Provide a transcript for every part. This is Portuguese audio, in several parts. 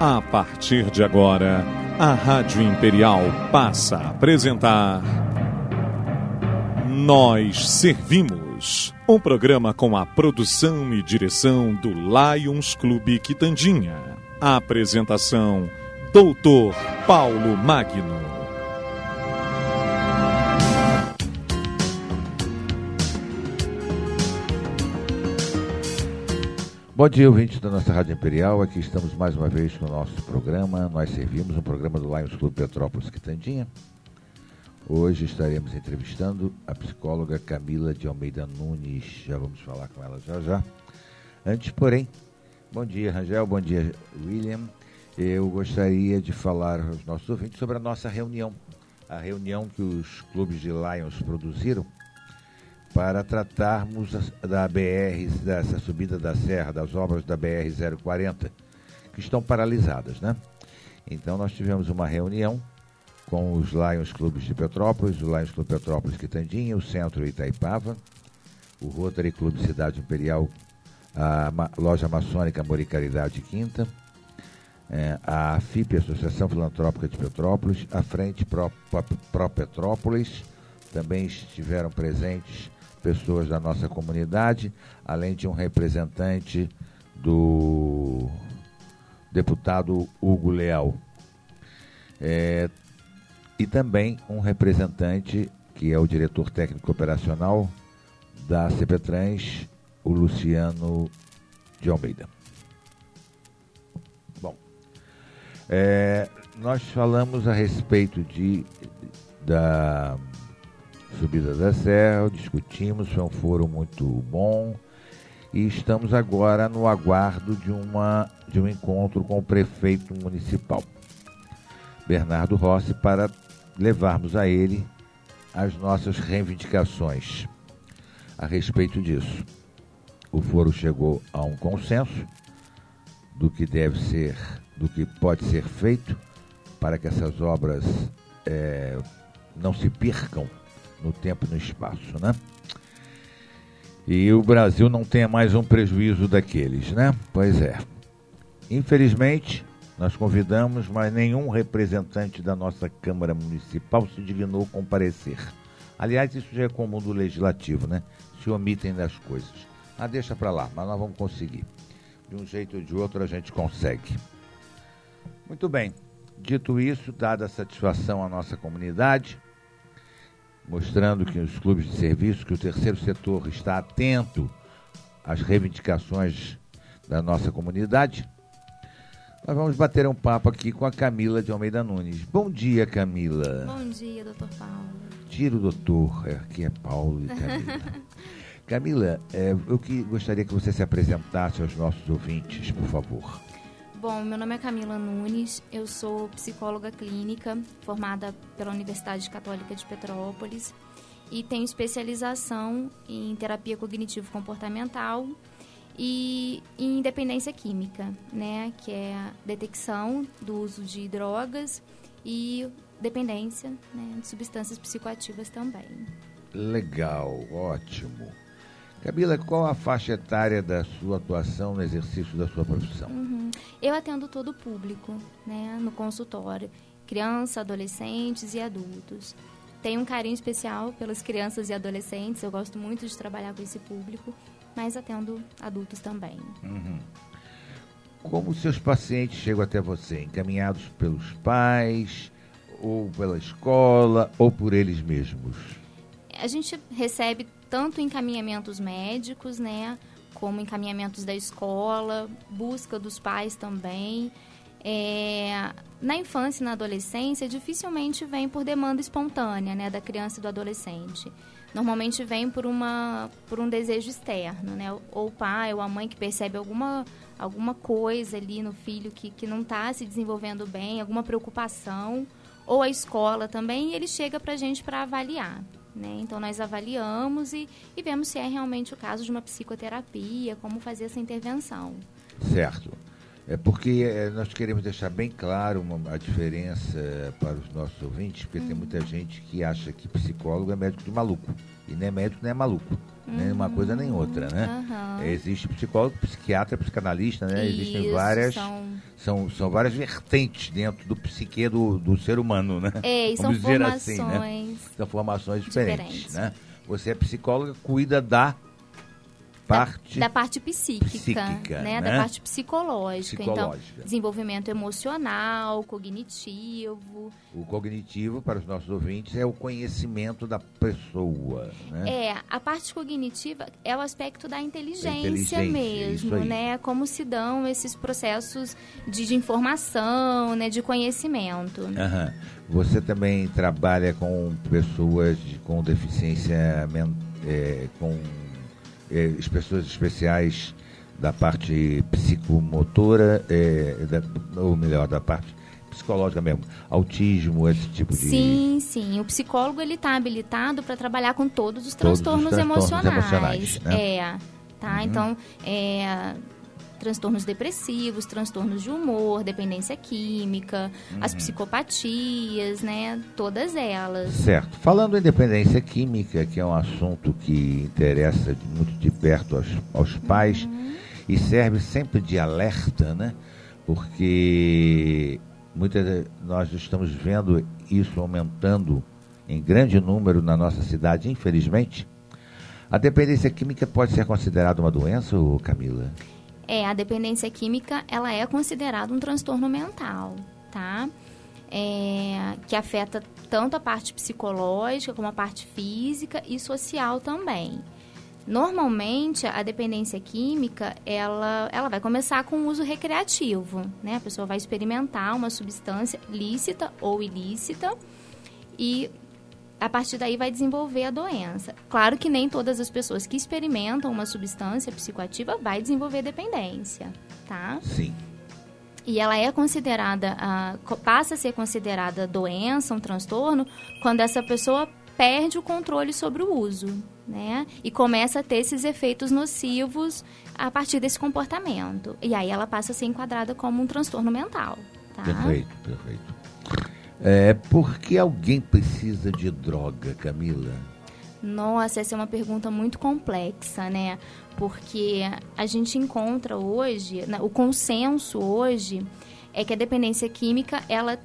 A partir de agora, a Rádio Imperial passa a apresentar Nós Servimos, um programa com a produção e direção do Lions Clube Quitandinha. A apresentação, Dr. Paulo Magno. Bom dia, ouvintes da nossa Rádio Imperial. Aqui estamos mais uma vez com o nosso programa. Nós servimos um programa do Lions Clube Petrópolis Quitandinha. Hoje estaremos entrevistando a psicóloga Camila de Almeida Nunes. Já vamos falar com ela já. Antes, porém, bom dia, Rangel, bom dia, William. Eu gostaria de falar aos nossos ouvintes sobre a nossa reunião. A reunião que os clubes de Lions produziram para tratarmos da BR, dessa subida da serra, das obras da BR-040, que estão paralisadas, né? Então, nós tivemos uma reunião com os Lions Clubes de Petrópolis, o Lions Clube Petrópolis Quitandinha, o Centro Itaipava, o Rotary Clube Cidade Imperial, a Loja Maçônica Amor e Caridade Quinta, a FIP, Associação Filantrópica de Petrópolis, a Frente Pro Petrópolis, também estiveram presentes pessoas da nossa comunidade, além de um representante do deputado Hugo Leal. E também um representante, que é o diretor técnico operacional da CPTrans, o Luciano de Almeida. Bom, nós falamos a respeito da subida da serra, discutimos, foi um foro muito bom e estamos agora no aguardo de um encontro com o prefeito municipal, Bernardo Rossi, para levarmos a ele as nossas reivindicações a respeito disso. O foro chegou a um consenso do que deve ser, do que pode ser feito para que essas obras não se percam no tempo e no espaço, né? E o Brasil não tenha mais um prejuízo daqueles, né? Pois é. Infelizmente, nós convidamos, mas nenhum representante da nossa Câmara Municipal se dignou comparecer. Aliás, isso já é comum do Legislativo, né? Se omitem das coisas. Deixa pra lá, mas nós vamos conseguir. De um jeito ou de outro a gente consegue. Muito bem. Dito isso, dada a satisfação à nossa comunidade, mostrando que os clubes de serviço, que o terceiro setor está atento às reivindicações da nossa comunidade, nós vamos bater um papo aqui com a Camila de Almeida Nunes. Bom dia, Camila. Bom dia, doutor Paulo. Tira o doutor, aqui é Paulo e Camila. Camila, eu gostaria que você se apresentasse aos nossos ouvintes, por favor. Bom, meu nome é Camila Nunes, eu sou psicóloga clínica, formada pela Universidade Católica de Petrópolis e tenho especialização em terapia cognitivo-comportamental e em dependência química, né, que é a detecção do uso de drogas e dependência, né, de substâncias psicoativas também. Legal, ótimo. Camila, qual a faixa etária da sua atuação no exercício da sua profissão? Eu atendo todo o público, né, no consultório, crianças, adolescentes e adultos. Tenho um carinho especial pelas crianças e adolescentes, eu gosto muito de trabalhar com esse público, mas atendo adultos também. Como seus pacientes chegam até você? Encaminhados pelos pais, ou pela escola, ou por eles mesmos? A gente recebe tanto encaminhamentos médicos, né, como encaminhamentos da escola, busca dos pais também. Na infância e na adolescência, dificilmente vem por demanda espontânea, né, da criança e do adolescente. Normalmente vem por um desejo externo, né, ou o pai ou a mãe que percebe alguma coisa ali no filho que não está se desenvolvendo bem, alguma preocupação, ou a escola também, e ele chega para a gente para avaliar. Né? Então, nós avaliamos e vemos se é realmente o caso de uma psicoterapia, como fazer essa intervenção. Certo. Porque nós queremos deixar bem claro a diferença para os nossos ouvintes, porque tem muita gente que acha que psicólogo é médico de maluco. E nem é médico, nem é maluco. Nem uma coisa nem outra, né? Existe psicólogo, psiquiatra, psicanalista, né? Existem várias... São várias vertentes dentro do psique do ser humano, né? E Vamos são dizer formações... assim, né? São formações diferentes, né? Você é psicóloga, cuida da parte... Da parte psíquica, né? Da parte psicológica. Então, desenvolvimento emocional, cognitivo. O cognitivo, para os nossos ouvintes, é o conhecimento da pessoa, né? A parte cognitiva é o aspecto da inteligência mesmo, né? Como se dão esses processos de informação, né? De conhecimento. Você também trabalha com pessoas com deficiência com pessoas especiais da parte psicomotora, ou melhor, da parte psicológica mesmo, autismo, esse tipo de... Sim. O psicólogo, ele está habilitado para trabalhar com todos os transtornos emocionais. Né? Então, transtornos depressivos, transtornos de humor, dependência química, as psicopatias, né? Todas elas. Certo. Falando em dependência química, que é um assunto que interessa muito de perto aos pais e serve sempre de alerta, né? Porque nós estamos vendo isso aumentando em grande número na nossa cidade, infelizmente. A dependência química pode ser considerada uma doença, ou Camila? A dependência química, ela é considerada um transtorno mental, tá? Que afeta tanto a parte psicológica como a parte física e social também. Normalmente, a dependência química, ela vai começar com o uso recreativo, né? A pessoa vai experimentar uma substância lícita ou ilícita e a partir daí vai desenvolver a doença. Claro que nem todas as pessoas que experimentam uma substância psicoativa vai desenvolver dependência, tá? Sim. E ela é considerada, passa a ser considerada doença, um transtorno, quando essa pessoa perde o controle sobre o uso, né? E começa a ter esses efeitos nocivos a partir desse comportamento. E aí ela passa a ser enquadrada como um transtorno mental, tá? Perfeito. Por que alguém precisa de droga, Camila? Nossa, essa é uma pergunta muito complexa, né? Porque a gente encontra hoje, o consenso hoje é que a dependência química, ela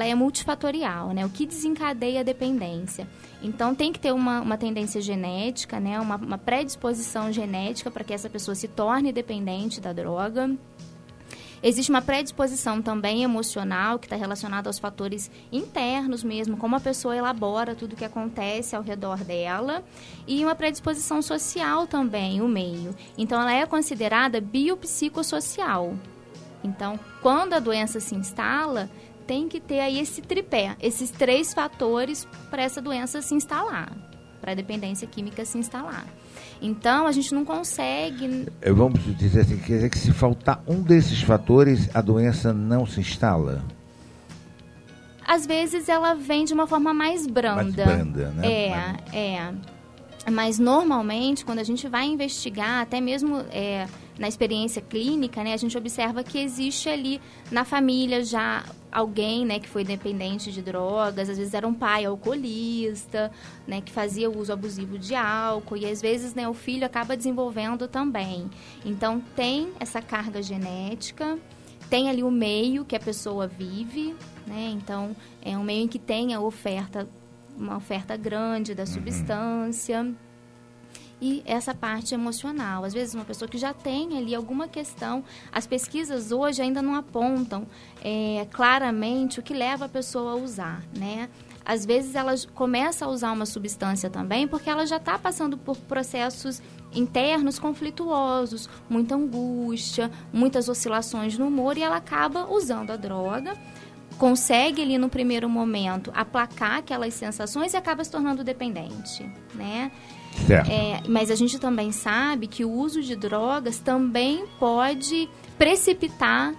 é multifatorial, né? O que desencadeia a dependência? Então, tem que ter uma tendência genética, né? Uma predisposição genética para que essa pessoa se torne dependente da droga. Existe uma predisposição também emocional, que está relacionada aos fatores internos mesmo, como a pessoa elabora tudo o que acontece ao redor dela, e uma predisposição social também, o meio. Então, ela é considerada biopsicossocial. Então, quando a doença se instala, tem que ter aí esse tripé, esses 3 fatores para essa doença se instalar, para a dependência química se instalar. Então, a gente não consegue... Vamos dizer assim, quer dizer que se faltar um desses fatores, a doença não se instala? Às vezes, ela vem de uma forma mais branda. Mais branda, né? Mas, normalmente, quando a gente vai investigar, até mesmo na experiência clínica, né, a gente observa que existe ali na família já alguém, né, que foi dependente de drogas, às vezes era um pai alcoolista, né, que fazia uso abusivo de álcool, e às vezes, né, o filho acaba desenvolvendo também. Então, tem essa carga genética, tem ali o meio que a pessoa vive, né, então é um meio em que tem uma oferta grande da substância. E essa parte emocional. Às vezes, uma pessoa que já tem ali alguma questão, as pesquisas hoje ainda não apontam claramente o que leva a pessoa a usar, né? Às vezes, ela começa a usar uma substância também porque ela já está passando por processos internos conflituosos, muita angústia, muitas oscilações no humor, e ela acaba usando a droga, consegue ali no primeiro momento aplacar aquelas sensações e acaba se tornando dependente, né? Mas a gente também sabe que o uso de drogas também pode precipitar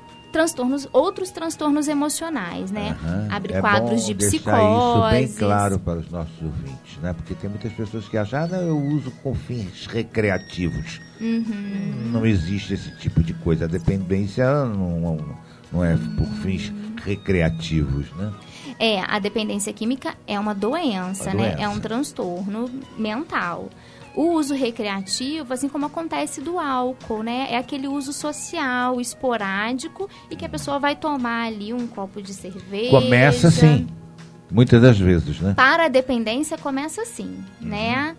outros transtornos emocionais, né? Abre quadros de psicose. Isso bem claro para os nossos ouvintes, né? Porque tem muitas pessoas que acham, eu uso com fins recreativos. Não existe esse tipo de coisa. A dependência não é por fins recreativos, né? A dependência química é uma doença, né? É um transtorno mental. O uso recreativo, assim como acontece do álcool, né? É aquele uso social, esporádico, e que a pessoa vai tomar ali um copo de cerveja. Começa assim, muitas das vezes, né? Para a dependência, começa assim, né?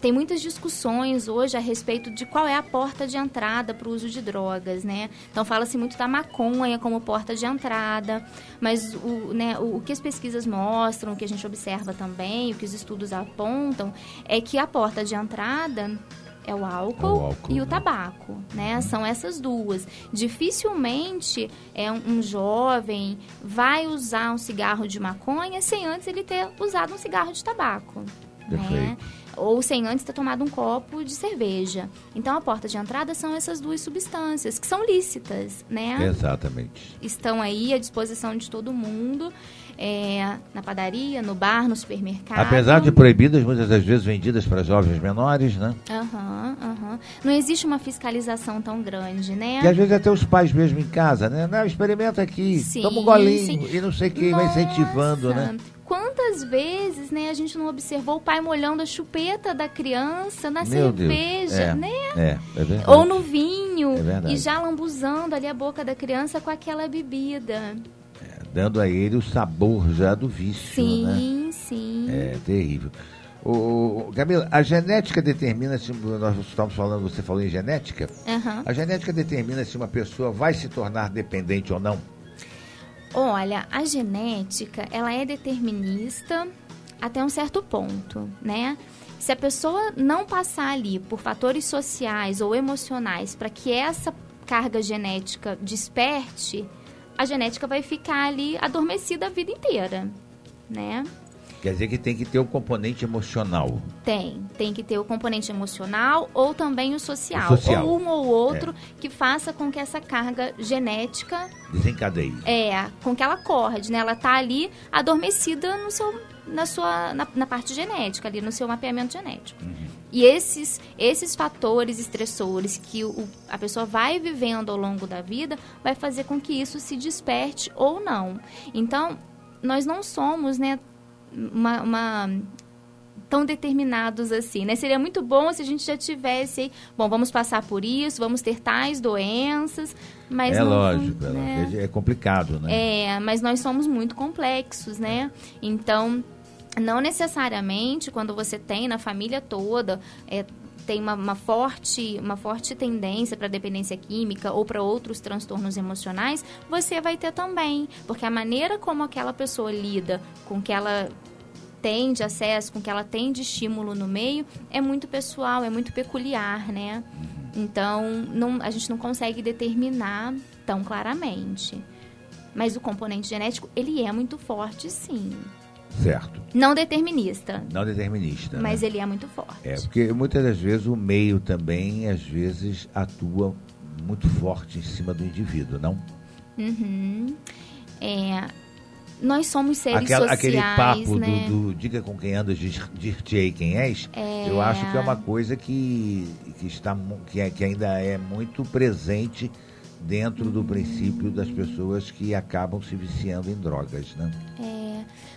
Tem muitas discussões hoje a respeito de qual é a porta de entrada para o uso de drogas, né? Então, fala-se muito da maconha como porta de entrada, mas o que as pesquisas mostram, o que a gente observa também, o que os estudos apontam, é que a porta de entrada é o álcool e o tabaco, né? São essas duas. Dificilmente um jovem vai usar um cigarro de maconha sem antes ele ter usado um cigarro de tabaco. Né? Ou sem antes ter tomado um copo de cerveja. Então, a porta de entrada são essas duas substâncias, que são lícitas, né? Exatamente. Estão aí à disposição de todo mundo, na padaria, no bar, no supermercado. Apesar de proibidas, muitas das vezes vendidas para jovens menores, né? Não existe uma fiscalização tão grande, né? E às vezes até os pais mesmo em casa, né? Não, experimenta aqui, toma um golinho, e não sei quem vai incentivando, né? Quantas vezes, né, a gente não observou o pai molhando a chupeta da criança na Meu cerveja, Deus. né? É verdade. Ou no vinho, e já lambuzando ali a boca da criança com aquela bebida. Dando a ele o sabor já do vício, né? Sim. É terrível. Camila, a genética determina se nós estamos falando, você falou em genética? A genética determina se uma pessoa vai se tornar dependente ou não? Olha, a genética, ela é determinista até um certo ponto, né? Se a pessoa não passar ali por fatores sociais ou emocionais para que essa carga genética desperte, a genética vai ficar ali adormecida a vida inteira, né? Quer dizer que tem que ter o componente emocional. Tem que ter o componente emocional ou também o social. Ou um ou outro que faça com que essa carga genética desencadeie. Com que ela acorde, né? Ela está ali adormecida na parte genética, ali no seu mapeamento genético. E esses fatores estressores que a pessoa vai vivendo ao longo da vida vai fazer com que isso se desperte ou não. Então, nós não somos, né, tão determinados assim, né? Seria muito bom se a gente já tivesse, vamos passar por isso, vamos ter tais doenças, mas lógico, né? É complicado, né? Mas nós somos muito complexos, né? Então, não necessariamente quando você tem na família toda tem uma forte tendência para dependência química ou para outros transtornos emocionais, você vai ter também. Porque a maneira como aquela pessoa lida com que ela tem de acesso, com que ela tem de estímulo no meio, é muito pessoal, é muito peculiar, né? Então, a gente não consegue determinar tão claramente. Mas o componente genético, ele é muito forte, sim. Certo. Não determinista. Mas ele é muito forte. Porque muitas das vezes o meio também, às vezes, atua muito forte em cima do indivíduo, não? Nós somos seres sociais, aquele papo, né? do diga com quem andas, dir-te-ei quem és, eu acho que é uma coisa que ainda é muito presente dentro do princípio das pessoas que acabam se viciando em drogas, né?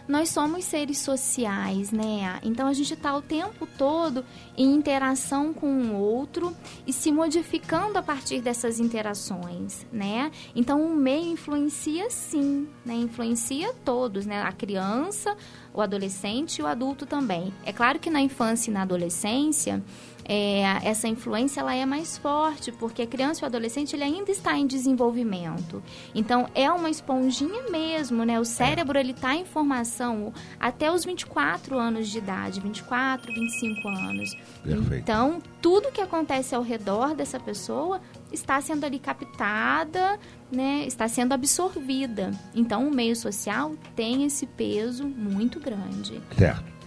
Nós somos seres sociais, né? Então, a gente está o tempo todo em interação com o outro e se modificando a partir dessas interações, né? Então, o meio influencia sim, né? Influencia todos, né? A criança, o adolescente e o adulto também. É claro que na infância e na adolescência, essa influência ela é mais forte, porque a criança e o adolescente ele ainda está em desenvolvimento. Então, é uma esponjinha mesmo, né? O cérebro ele está em formação até os 24 anos de idade, 24, 25 anos. Perfeito. Então, tudo que acontece ao redor dessa pessoa está sendo ali captada, né? Está sendo absorvida. Então, o meio social tem esse peso muito grande. Certo.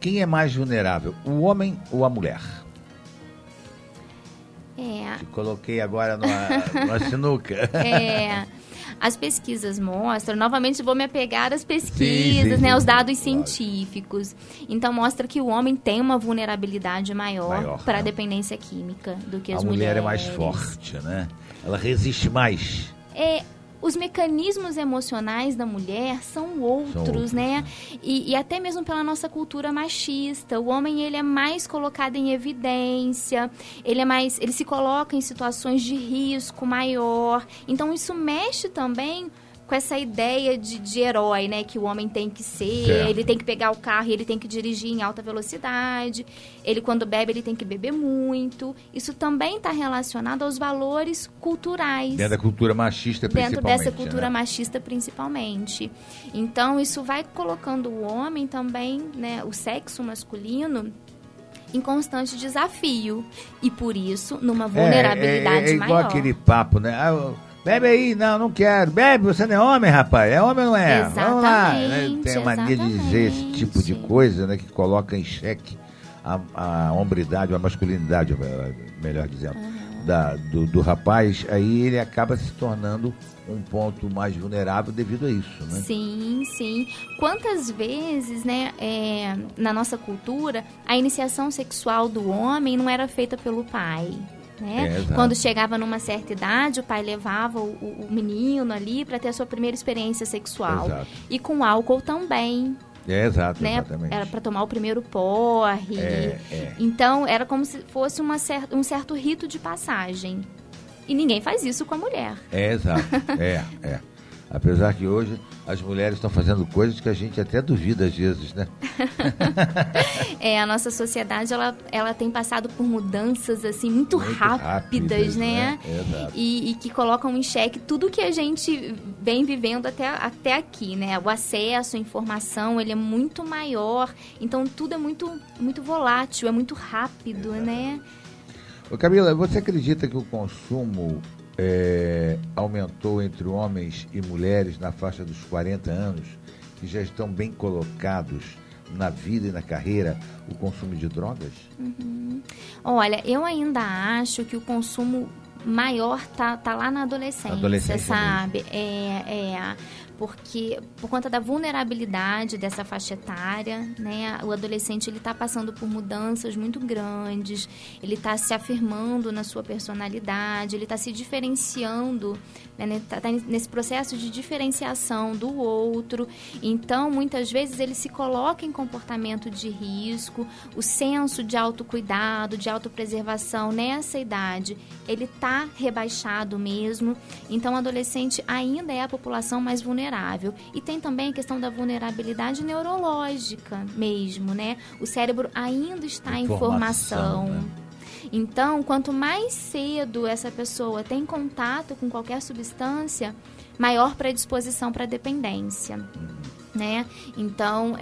Quem é mais vulnerável, o homem ou a mulher? Te coloquei agora numa sinuca. As pesquisas mostram, novamente vou me apegar às pesquisas, né, aos dados científicos. Então, mostra que o homem tem uma vulnerabilidade maior para a dependência química do que as mulheres. A mulher é mais forte, né? Ela resiste mais. os mecanismos emocionais da mulher são outros, né? E até mesmo pela nossa cultura machista. O homem, ele é mais colocado em evidência, ele se coloca em situações de risco maior. Então, isso mexe também com essa ideia de herói, né? Que o homem tem que ser, ele tem que pegar o carro e ele tem que dirigir em alta velocidade. Ele, quando bebe, ele tem que beber muito. Isso também está relacionado aos valores culturais. Dentro da cultura machista, principalmente. Dentro dessa cultura machista, principalmente. Então, isso vai colocando o homem também, né? O sexo masculino em constante desafio. E, por isso, numa vulnerabilidade maior. Igual aquele papo, né? Bebe aí, não quero. Bebe, você não é homem, rapaz. É homem ou não é? Exatamente, vamos lá. Né? Tem a mania de dizer esse tipo de coisa, né? Que coloca em xeque a hombridade, a masculinidade, melhor dizendo, do rapaz. Aí ele acaba se tornando um ponto mais vulnerável devido a isso, né? Sim, sim. Quantas vezes, né, na nossa cultura, a iniciação sexual do homem não era feita pelo pai? Né? Quando chegava numa certa idade, o pai levava o menino ali para ter a sua primeira experiência sexual. Exato. E com álcool também. Exato, né? Exatamente. Era para tomar o primeiro porre. Então, era como se fosse um certo rito de passagem. E ninguém faz isso com a mulher. Exato. Apesar que hoje as mulheres estão fazendo coisas que a gente até duvida às vezes, né? A nossa sociedade, ela tem passado por mudanças, assim, muito rápidas, né? Exato. E que colocam em xeque tudo que a gente vem vivendo até aqui, né? O acesso à informação, ele é muito maior, então tudo é muito, muito volátil, é muito rápido, né? Ô Camila, você acredita que o consumo aumentou entre homens e mulheres na faixa dos 40 anos, que já estão bem colocados na vida e na carreira, o consumo de drogas? Olha, eu ainda acho que o consumo maior tá lá na adolescência, sabe? Porque por conta da vulnerabilidade dessa faixa etária, né, o adolescente ele está passando por mudanças muito grandes, ele está se afirmando na sua personalidade, ele está se diferenciando, né, tá nesse processo de diferenciação do outro. Então, muitas vezes ele se coloca em comportamento de risco, o senso de autocuidado, de autopreservação nessa idade, ele está rebaixado mesmo. Então, o adolescente ainda é a população mais vulnerável. E tem também a questão da vulnerabilidade neurológica mesmo, né? O cérebro ainda está em formação. Né? Então, quanto mais cedo essa pessoa tem contato com qualquer substância, maior predisposição para dependência, né? Então,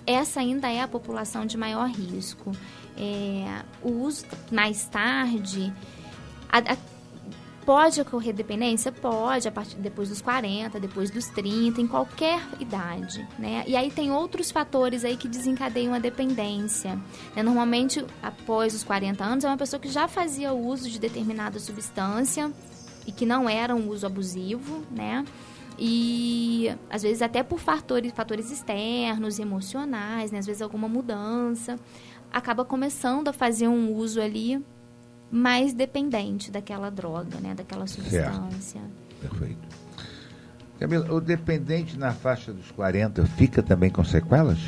essa ainda é a população de maior risco. O uso mais tarde... Pode ocorrer dependência? Pode, a partir depois dos 40, depois dos 30, em qualquer idade, né? E aí tem outros fatores aí que desencadeiam a dependência, né? Normalmente, após os 40 anos, é uma pessoa que já fazia uso de determinada substância e que não era um uso abusivo, né? E, às vezes, até por fatores externos, emocionais, né? Às vezes, alguma mudança, acaba começando a fazer um uso ali mais dependente daquela droga, né? Daquela substância. Perfeito. Camila, o dependente na faixa dos 40 fica também com sequelas?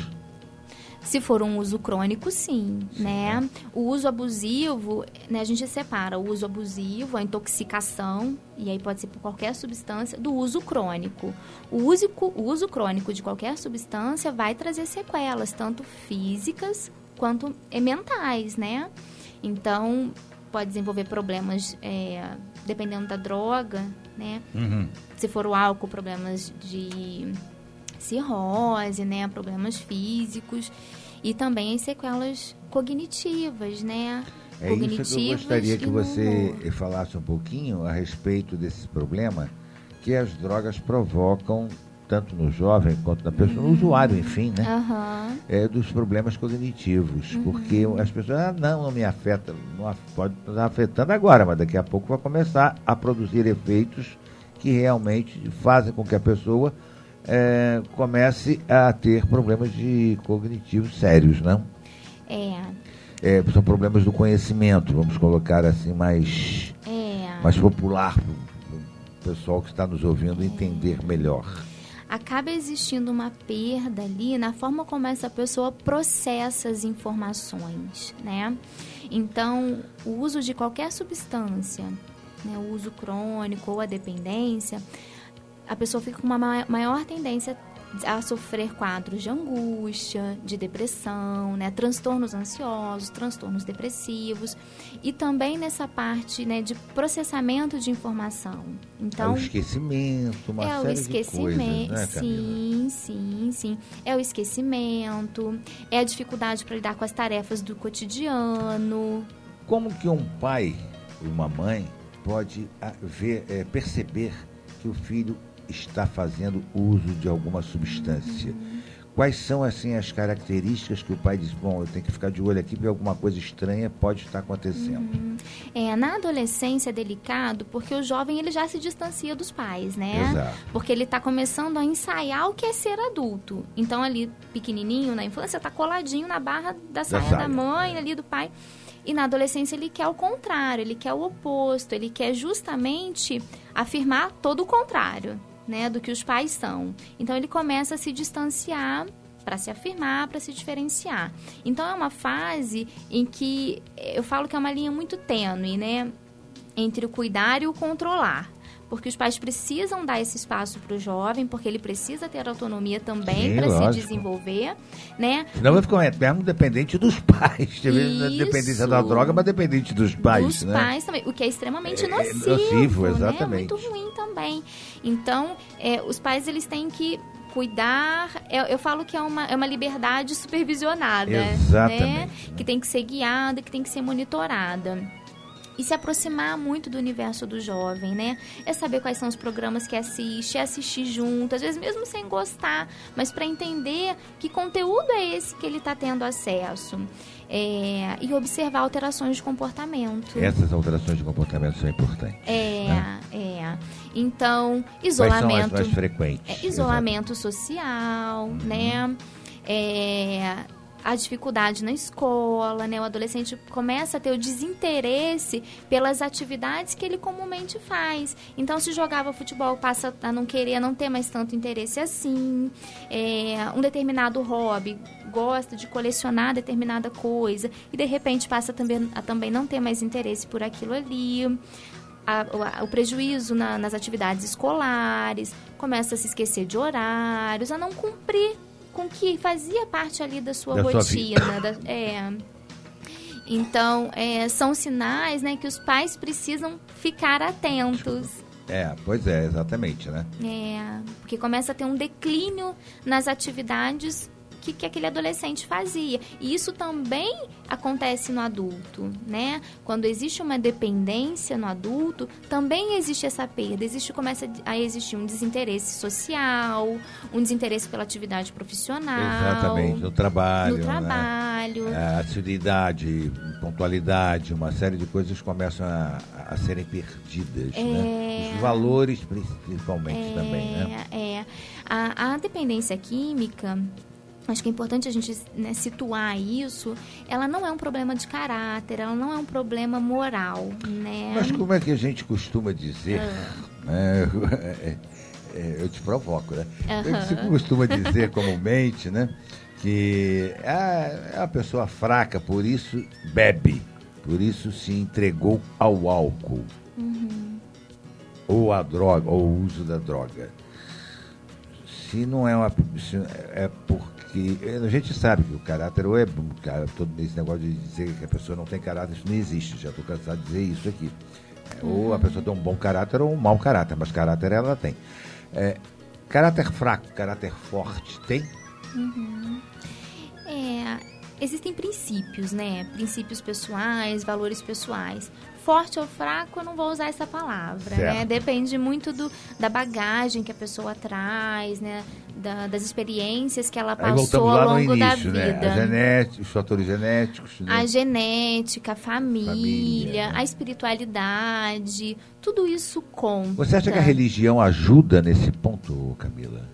Se for um uso crônico, sim, né? O uso abusivo, né, a gente separa o uso abusivo, a intoxicação, e aí pode ser por qualquer substância, do uso crônico. O uso crônico de qualquer substância vai trazer sequelas, tanto físicas quanto mentais, né? Então, pode desenvolver problemas, dependendo da droga, né? Se for o álcool, problemas de cirrose, né? Problemas físicos e também as sequelas cognitivas, né? Isso que eu gostaria que você falasse um pouquinho a respeito desse problema que as drogas provocam tanto no jovem quanto na pessoa, no usuário, enfim, né? Dos problemas cognitivos. Porque as pessoas, não me afeta, não pode estar afetando agora, mas daqui a pouco vai começar a produzir efeitos que realmente fazem com que a pessoa comece a ter problemas cognitivos sérios, não? São problemas do conhecimento, vamos colocar assim, mais popular, pessoal que está nos ouvindo entender melhor. Acaba existindo uma perda ali na forma como essa pessoa processa as informações, né? Então, o uso de qualquer substância, né, o uso crônico ou a dependência, a pessoa fica com uma maior tendência a sofrer quadros de angústia, de depressão, né, transtornos ansiosos, transtornos depressivos e também nessa parte, né, de processamento de informação. Então, o esquecimento, uma série de coisas, né, Camila? Sim. É o esquecimento, é a dificuldade para lidar com as tarefas do cotidiano. Como que um pai e uma mãe pode perceber que o filho está fazendo uso de alguma substância? Quais são, assim, as características que o pai diz, bom, eu tenho que ficar de olho aqui porque alguma coisa estranha pode estar acontecendo? Na adolescência é delicado porque o jovem ele já se distancia dos pais, né? Exato. Porque ele está começando a ensaiar o que é ser adulto. Então, ali, pequenininho, na infância, está coladinho na barra da saia da mãe, ali do pai. E na adolescência ele quer o contrário, ele quer o oposto, ele quer justamente afirmar todo o contrário, né, do que os pais são. Então ele começa a se distanciar para se afirmar, para se diferenciar. Então é uma fase em que eu falo que é uma linha muito tênue, né, entre o cuidar e o controlar. Porque os pais precisam dar esse espaço para o jovem, porque ele precisa ter autonomia também para se desenvolver, né? Senão vai ficar mesmo dependente dos pais. Dependência da droga, mas dependente dos pais, né? Dos pais também, o que é extremamente nocivo, exatamente. Né? Muito ruim também. Então, os pais, eles têm que cuidar, eu falo que é uma liberdade supervisionada. Exatamente. Né? Que tem que ser guiada, que tem que ser monitorada. E se aproximar muito do universo do jovem, né? É saber quais são os programas que assiste, é assistir junto, às vezes mesmo sem gostar, mas para entender que conteúdo é esse que ele está tendo acesso. E observar alterações de comportamento. Essas alterações de comportamento são importantes. Então, isolamento. Quais são as mais frequentes? Isolamento social, né? A dificuldade na escola, né? O adolescente começa a ter o desinteresse pelas atividades que ele comumente faz. Então, se jogava futebol, passa a não querer, a não ter mais tanto interesse assim. Um determinado hobby, gosta de colecionar determinada coisa e, de repente, passa a também não ter mais interesse por aquilo ali. O prejuízo nas atividades escolares, começa a se esquecer de horários, a não cumprir com que fazia parte ali da sua rotina. Então, são sinais, né, que os pais precisam ficar atentos. Pois é, exatamente, né? Porque começa a ter um declínio nas atividades que aquele adolescente fazia. E isso também acontece no adulto, né? Quando existe uma dependência no adulto, também existe essa perda. Começa a existir um desinteresse social, um desinteresse pela atividade profissional. Exatamente, no trabalho. Né? Assiduidade, pontualidade, uma série de coisas começam a serem perdidas, né? Os valores, principalmente, também, né? A dependência química, acho que é importante a gente, né, situar isso. Ela não é um problema de caráter, ela não é um problema moral, né? Mas como é que a gente costuma dizer? Eu te provoco, né? Você costuma dizer comumente, né, que é uma pessoa fraca, por isso bebe, por isso se entregou ao álcool, ou à droga, ou ao uso da droga. Se não é porque a gente sabe que o caráter ou todo esse negócio de dizer que a pessoa não tem caráter, isso não existe, já estou cansado de dizer isso aqui. Ou a pessoa tem um bom caráter ou um mau caráter, mas caráter ela tem. Caráter fraco, caráter forte, tem? Existem princípios, né? Princípios pessoais, valores pessoais. Forte ou fraco, eu não vou usar essa palavra, né? Depende muito da bagagem que a pessoa traz, né? Das experiências que ela passou ao longo da vida. Né? Os fatores genéticos. Né? A genética, a família, a espiritualidade, tudo isso conta. Você acha que a religião ajuda nesse ponto, Camila?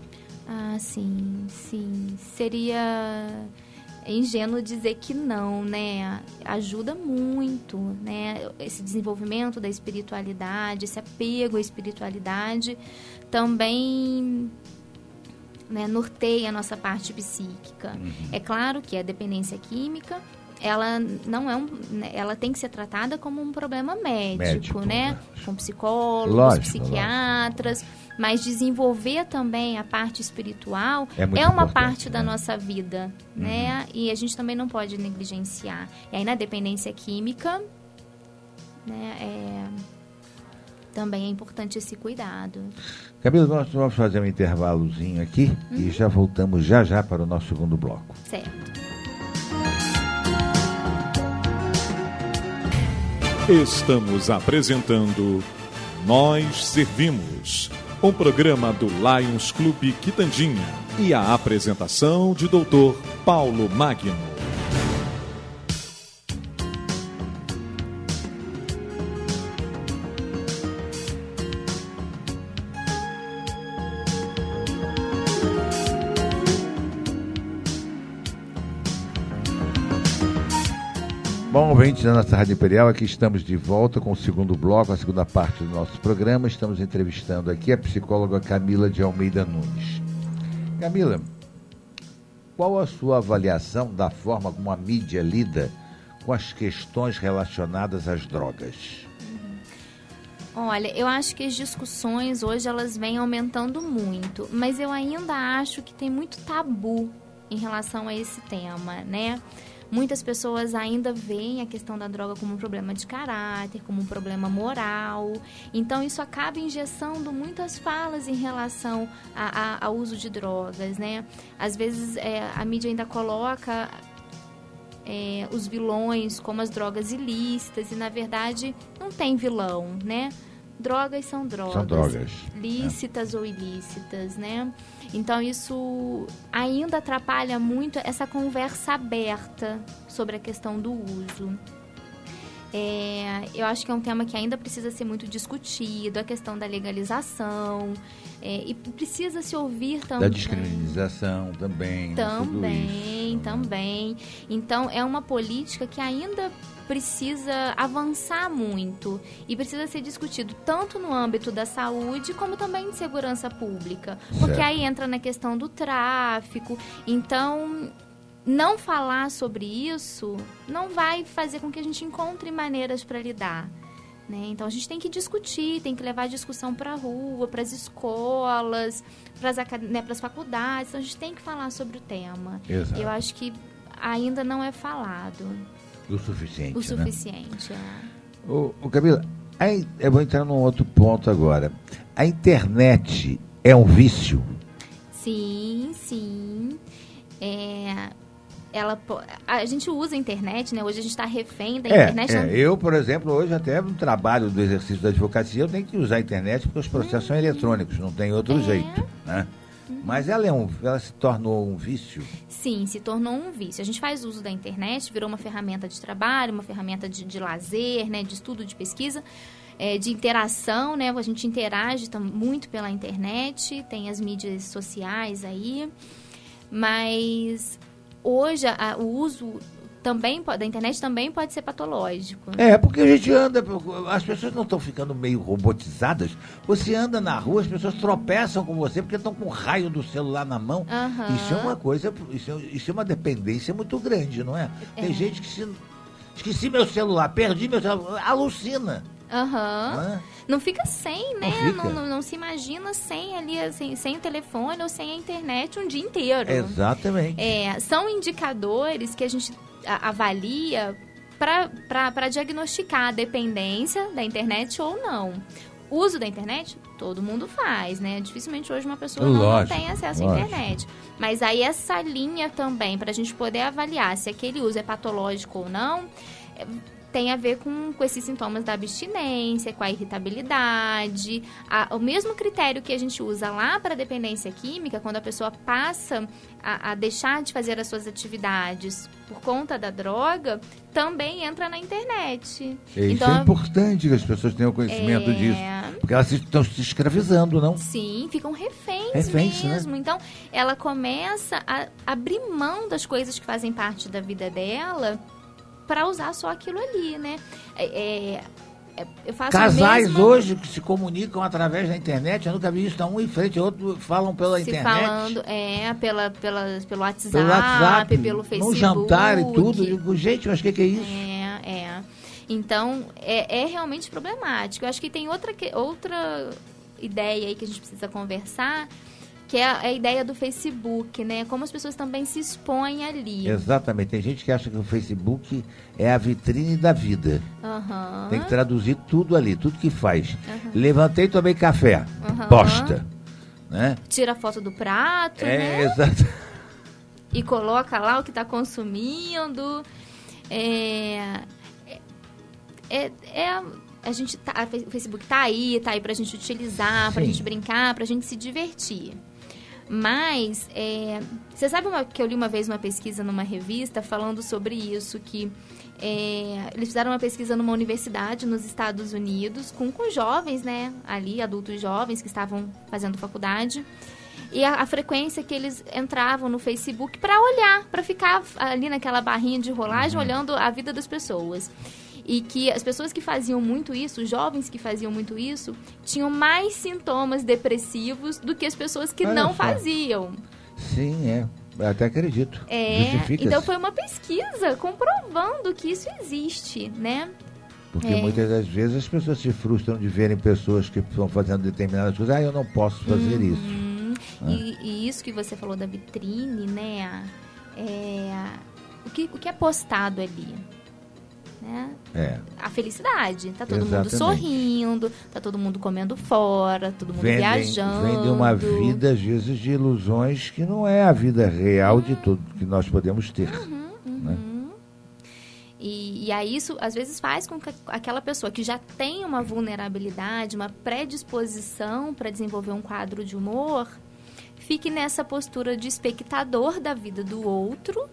Sim. Seria... É ingênuo dizer que não, né? Ajuda muito, né? Esse desenvolvimento da espiritualidade, esse apego à espiritualidade também, né, norteia a nossa parte psíquica. É claro que a dependência química, ela não é ela tem que ser tratada como um problema médico, né? Com psicólogos, lógico, psiquiatras. lógico. Mas desenvolver também a parte espiritual é uma parte da nossa vida, né? E a gente também não pode negligenciar. E aí na dependência química, né, também é importante esse cuidado. Camila, nós vamos fazer um intervalozinho aqui e já voltamos já para o nosso segundo bloco. Certo. Estamos apresentando Nós Servimos, um programa do Lions Clube Quitandinha e a apresentação de Dr. Paulo Magno. Bom, ouvintes da nossa Rádio Imperial, aqui estamos de volta com o segundo bloco, a segunda parte do nosso programa. Estamos entrevistando aqui a psicóloga Camila de Almeida Nunes. Camila, qual a sua avaliação da forma como a mídia lida com as questões relacionadas às drogas? Olha, eu acho que as discussões hoje elas vêm aumentando muito, mas eu ainda acho que tem muito tabu em relação a esse tema, né? Muitas pessoas ainda veem a questão da droga como um problema de caráter, como um problema moral. Então, isso acaba engessando muitas falas em relação ao uso de drogas, né? Às vezes, a mídia ainda coloca os vilões como as drogas ilícitas e, na verdade, não tem vilão, né? Drogas são drogas. São drogas. Lícitas ou ilícitas, né? Então, isso ainda atrapalha muito essa conversa aberta sobre a questão do uso. Eu acho que é um tema que ainda precisa ser muito discutido, a questão da legalização, e precisa se ouvir também. Da descriminalização também. Também. Então, é uma política que ainda precisa avançar muito e precisa ser discutido tanto no âmbito da saúde como também de segurança pública. Porque aí entra na questão do tráfico. Então, não falar sobre isso não vai fazer com que a gente encontre maneiras para lidar, né? Então, a gente tem que discutir, tem que levar a discussão para a rua, para as escolas, para as faculdades. Então, a gente tem que falar sobre o tema. Exato. Eu acho que ainda não é falado. O suficiente. O suficiente, Camila, aí eu vou entrar num outro ponto agora. A internet é um vício? Sim. A gente usa a internet, né? Hoje a gente está refém da internet. Eu, por exemplo, hoje até no trabalho do exercício da advocacia, eu tenho que usar a internet porque os processos são eletrônicos, não tem outro jeito, né? Mas ela se tornou um vício? Sim, se tornou um vício. A gente faz uso da internet, virou uma ferramenta de trabalho, uma ferramenta de lazer, né, de estudo, de pesquisa, de interação, né? A gente interage muito pela internet, tem as mídias sociais aí, mas hoje o uso da internet também pode ser patológico. Porque a gente anda, as pessoas não estão ficando meio robotizadas. Você anda na rua, as pessoas tropeçam com você porque estão com o raio do celular na mão. Isso é uma coisa, isso é uma dependência muito grande, não é? Tem gente que esqueci meu celular, perdi meu celular, alucina. Não fica sem, né? Não se imagina sem ali, sem o telefone ou sem a internet um dia inteiro. Exatamente. São indicadores que a gente avalia para diagnosticar a dependência da internet ou não. O uso da internet, todo mundo faz, né? Dificilmente hoje uma pessoa não tem acesso à internet. Mas aí essa linha também, para a gente poder avaliar se aquele uso é patológico ou não, tem a ver com esses sintomas da abstinência, com a irritabilidade. O mesmo critério que a gente usa lá para a dependência química, quando a pessoa passa a deixar de fazer as suas atividades por conta da droga, também entra na internet. Então, isso é importante que as pessoas tenham conhecimento disso. Porque elas estão se escravizando, não? Sim, ficam reféns mesmo. Né? Então, ela começa a abrir mão das coisas que fazem parte da vida dela para usar só aquilo ali, né? Eu faço Casais hoje que se comunicam através da internet, eu nunca vi isso, um em frente ao outro, falam pela internet. Falando, pelo WhatsApp, pelo Facebook. No jantar e tudo. Eu digo, gente, mas o que é isso? Então, é realmente problemático. Eu acho que tem outra ideia aí que a gente precisa conversar, que é a ideia do Facebook, né? Como as pessoas também se expõem ali. Exatamente. Tem gente que acha que o Facebook é a vitrine da vida. Tem que traduzir tudo ali, tudo que faz. Levantei, tomei café. Posta. Né? Tira foto do prato, né? Exato. E coloca lá o que está consumindo. O Facebook tá aí pra gente utilizar, pra gente brincar, pra gente se divertir. Mas, você sabe que eu li uma vez uma pesquisa numa revista falando sobre isso, que eles fizeram uma pesquisa numa universidade nos Estados Unidos com jovens, né, ali, adultos jovens que estavam fazendo faculdade, e a frequência que eles entravam no Facebook para olhar, para ficar ali naquela barrinha de rolagem olhando a vida das pessoas. E que as pessoas que faziam muito isso, os jovens que faziam muito isso, tinham mais sintomas depressivos do que as pessoas que não faziam. Sim, eu até acredito. Então foi uma pesquisa comprovando que isso existe, né? Porque muitas das vezes as pessoas se frustram de verem pessoas que estão fazendo determinadas coisas. Eu não posso fazer isso. E isso que você falou da vitrine, né? O que é postado ali? Né? A felicidade. Tá todo mundo sorrindo, tá todo mundo comendo fora, todo mundo viajando. Vende uma vida, às vezes, de ilusões que não é a vida real de tudo que nós podemos ter. Né? E aí isso, às vezes, faz com que aquela pessoa que já tem uma vulnerabilidade, uma predisposição para desenvolver um quadro de humor, fique nessa postura de espectador da vida do outro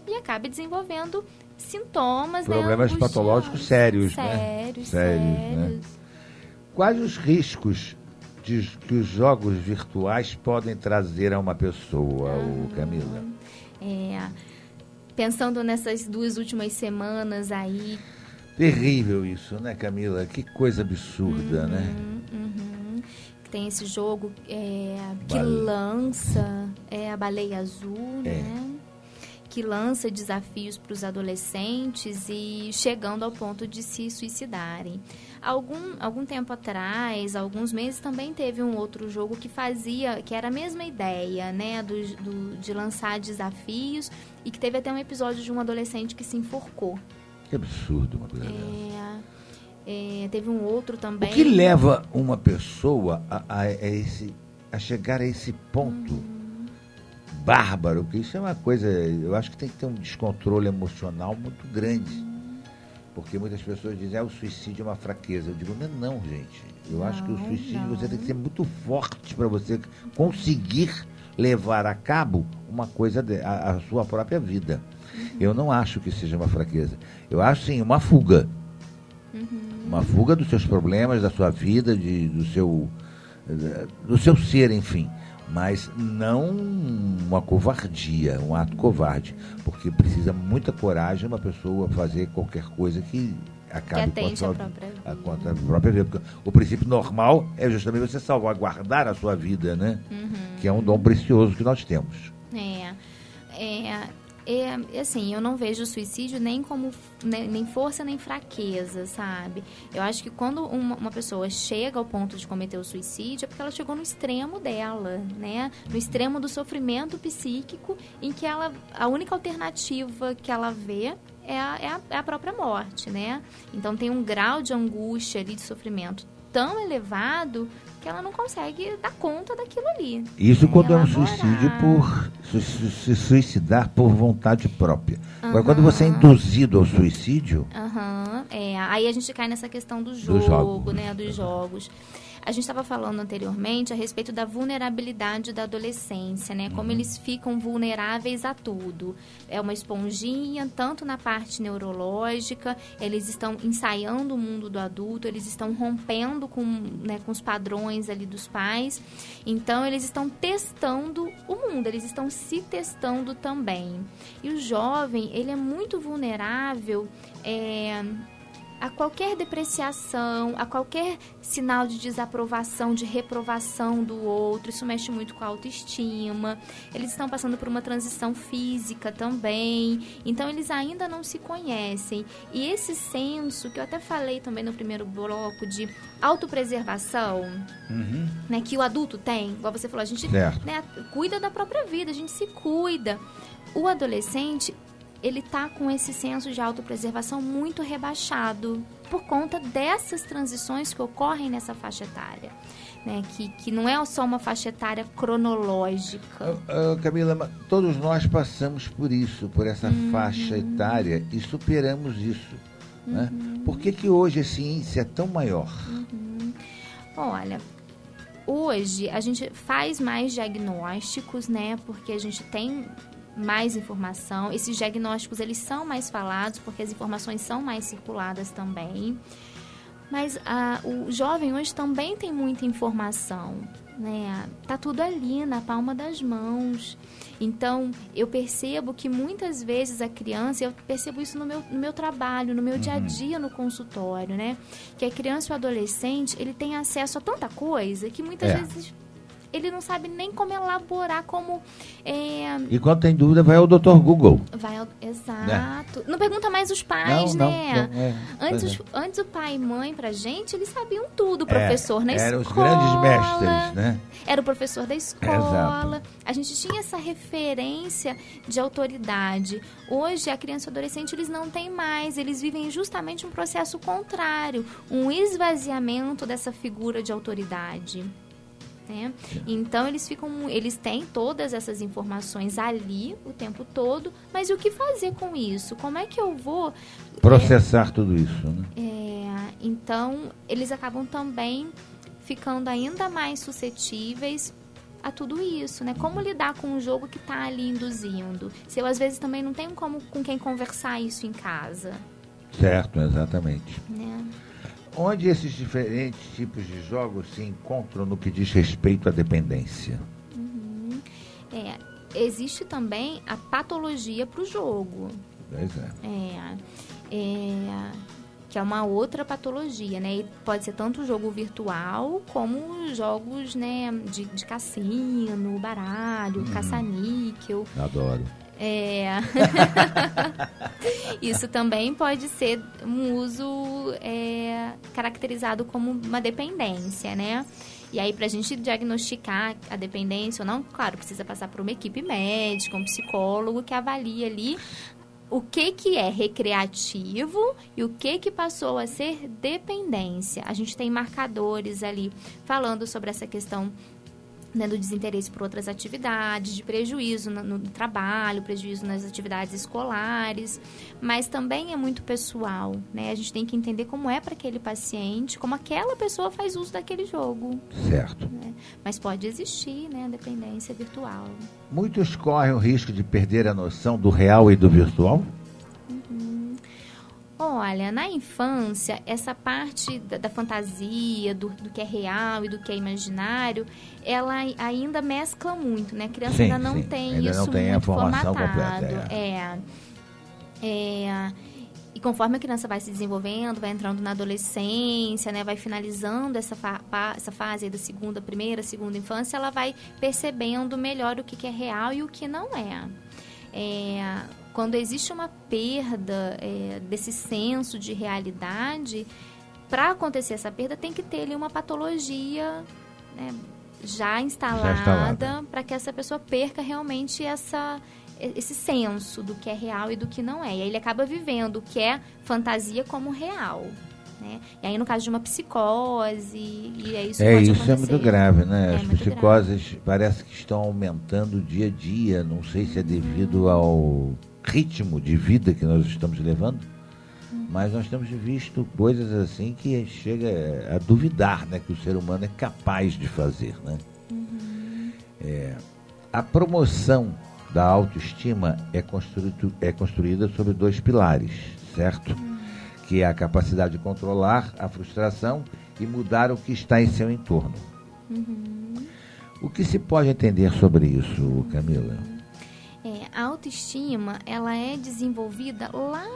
e acabe desenvolvendo sintomas, problemas patológicos sérios, sérios. Né? Quais os riscos que os jogos virtuais podem trazer a uma pessoa, Camila? Pensando nessas 2 últimas semanas aí. Terrível isso, né, Camila? Que coisa absurda, né? Tem esse jogo que lança a Baleia Azul, né? Que lança desafios para os adolescentes e chegando ao ponto de se suicidarem. Algum tempo atrás, alguns meses, também teve um outro jogo que era a mesma ideia, né, de lançar desafios, e que teve até um episódio de um adolescente que se enforcou. Que absurdo uma coisa dessa. Teve um outro também. O que leva uma pessoa a chegar a esse ponto? Bárbaro, porque isso é uma coisa, eu acho que tem que ter um descontrole emocional muito grande, porque muitas pessoas dizem, o suicídio é uma fraqueza. Eu digo, não, gente, eu acho que o suicídio você tem que ser muito forte para você conseguir levar a cabo uma coisa, a sua própria vida. Eu não acho que seja uma fraqueza, eu acho sim uma fuga, uma fuga dos seus problemas, da sua vida, do seu ser, enfim. Mas não uma covardia, um ato covarde, porque precisa muita coragem uma pessoa fazer qualquer coisa que acabe contra a própria vida. Porque o princípio normal é justamente você salvaguardar a sua vida, né? Que é um dom precioso que nós temos. Assim, eu não vejo o suicídio nem como nem força nem fraqueza, sabe? Eu acho que quando uma pessoa chega ao ponto de cometer o suicídio é porque ela chegou no extremo dela, né? No extremo do sofrimento psíquico, em que a única alternativa que ela vê é a própria morte, né? Então tem um grau de angústia ali, de sofrimento tão elevado que ela não consegue dar conta daquilo ali. Isso quando é um suicídio se suicidar por vontade própria. Agora, quando você é induzido ao suicídio... Aí a gente cai nessa questão do jogo, né? Dos jogos. A gente estava falando anteriormente a respeito da vulnerabilidade da adolescência, né? Como eles ficam vulneráveis a tudo. É uma esponjinha, tanto na parte neurológica, eles estão ensaiando o mundo do adulto, eles estão rompendo com os padrões ali dos pais. Então, eles estão testando o mundo, eles estão se testando também. E o jovem, ele é muito vulnerável a qualquer depreciação, a qualquer sinal de desaprovação, de reprovação do outro. Isso mexe muito com a autoestima. Eles estão passando por uma transição física também. Então, eles ainda não se conhecem. E esse senso, que eu até falei também no primeiro bloco, de autopreservação, né, que o adulto tem, igual você falou, a gente cuida da própria vida, a gente se cuida. O adolescente, ele está com esse senso de autopreservação muito rebaixado por conta dessas transições que ocorrem nessa faixa etária, né? Que não é só uma faixa etária cronológica. Camila, todos nós passamos por isso, por essa faixa etária, e superamos isso. Né? Por que hoje esse índice é tão maior? Olha, hoje a gente faz mais diagnósticos, né? Porque a gente tem mais informação. Esses diagnósticos, eles são mais falados porque as informações são mais circuladas também. Mas o jovem hoje também tem muita informação, né? Tá tudo ali na palma das mãos. Então, eu percebo que muitas vezes a criança, eu percebo isso no meu trabalho, no meu dia a dia no consultório, né? Que a criança e o adolescente, ele tem acesso a tanta coisa que muitas vezes ele não sabe nem como elaborar, como... E quando tem dúvida, vai ao Dr. Google. Exato. Né? Não pergunta mais os pais, né? Antes o pai e mãe, pra gente, eles sabiam tudo. O professor na escola. Eram os grandes mestres, né? Era o professor da escola. Exato. A gente tinha essa referência de autoridade. Hoje, a criança e o adolescente, eles não têm mais. Eles vivem justamente um processo contrário. Um esvaziamento dessa figura de autoridade. Né? Então, eles têm todas essas informações ali o tempo todo, mas e o que fazer com isso? Como é que eu vou processar tudo isso? Né? Então, eles acabam também ficando ainda mais suscetíveis a tudo isso, né? Como lidar com um jogo que está ali induzindo? Se eu, às vezes, também não tenho com quem conversar isso em casa. Certo, exatamente. Né? Onde esses diferentes tipos de jogos se encontram no que diz respeito à dependência? Existe também a patologia para o jogo. Pois que é uma outra patologia, né? E pode ser tanto jogo virtual como jogos, né, de cassino, baralho, caça-níquel. Adoro. Isso também pode ser um uso caracterizado como uma dependência, né? E aí, para a gente diagnosticar a dependência ou não, claro, precisa passar por uma equipe médica, um psicólogo que avalia ali o que é recreativo e o que passou a ser dependência. A gente tem marcadores ali falando sobre essa questão, né, do desinteresse por outras atividades, de prejuízo no trabalho, prejuízo nas atividades escolares, mas também é muito pessoal, né? A gente tem que entender como é para aquele paciente, como aquela pessoa faz uso daquele jogo. Certo. Né? Mas pode existir, né, a dependência virtual. Muitos correm o risco de perder a noção do real e do virtual? Olha, na infância, essa parte da fantasia, do que é real e do que é imaginário, ela ainda mescla muito, né? A criança ainda não tem ainda isso não tem muito a formação formatado. Completa. E conforme a criança vai se desenvolvendo, vai entrando na adolescência, né? Vai finalizando essa fase aí da primeira, segunda infância, ela vai percebendo melhor o que é real e o que não é. Quando existe uma perda desse senso de realidade, para acontecer essa perda tem que ter ali uma patologia, né, já instalada para que essa pessoa perca realmente esse senso do que é real e do que não é. E aí ele acaba vivendo o que é fantasia como real. Né? E aí, no caso de uma psicose, e é isso que pode acontecer. É muito grave, né? As psicoses parece que estão aumentando dia a dia. Não sei se é devido ao ritmo de vida que nós estamos levando. Mas nós temos visto coisas assim que chega a duvidar, né, que o ser humano é capaz de fazer, né? A promoção da autoestima é construída sobre 2 pilares, certo? Que é a capacidade de controlar a frustração e mudar o que está em seu entorno. O que se pode entender sobre isso, Camila? A autoestima, ela é desenvolvida lá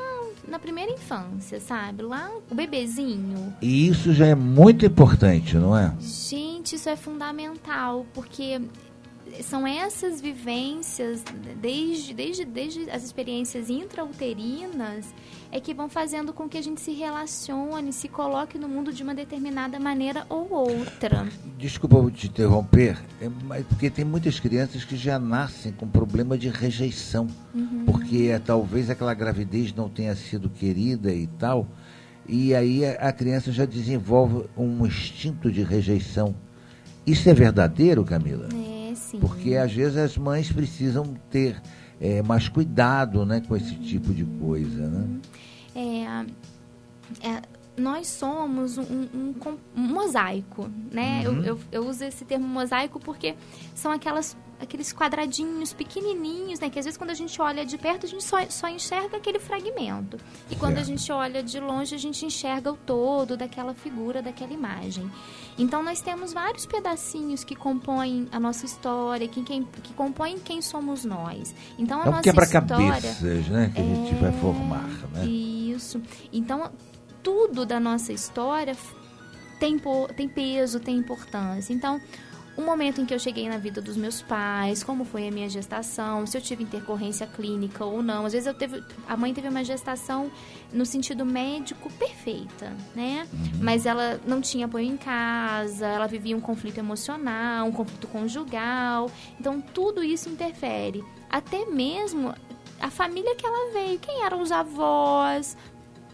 na primeira infância, sabe? Lá, o bebezinho. E isso já é muito importante, não é? Gente, isso é fundamental, porque são essas vivências, desde as experiências intrauterinas, é que vão fazendo com que a gente se relacione, se coloque no mundo de uma determinada maneira ou outra. Desculpa eu te interromper, mas porque tem muitas crianças que já nascem com problema de rejeição, porque talvez aquela gravidez não tenha sido querida e tal, e aí a criança já desenvolve um instinto de rejeição. Isso é verdadeiro, Camila? Sim. Porque às vezes as mães precisam ter mais cuidado, né, com esse tipo de coisa, né? Nós somos um mosaico, né? Eu uso esse termo mosaico porque são aqueles quadradinhos pequenininhos, né? Que às vezes quando a gente olha de perto a gente só enxerga aquele fragmento. E quando a gente olha de longe a gente enxerga o todo daquela figura, daquela imagem. Então nós temos vários pedacinhos que compõem a nossa história, que compõem quem somos nós. Então a nossa quebra-cabeças, né? Que a gente vai formar, né? Isso. Então tudo da nossa história tem peso, tem importância. Então, o momento em que eu cheguei na vida dos meus pais, como foi a minha gestação, se eu tive intercorrência clínica ou não. Às vezes a mãe teve uma gestação no sentido médico perfeita, né? Mas ela não tinha apoio em casa, ela vivia um conflito emocional, um conflito conjugal. Então, tudo isso interfere. Até mesmo a família que ela veio, quem eram os avós.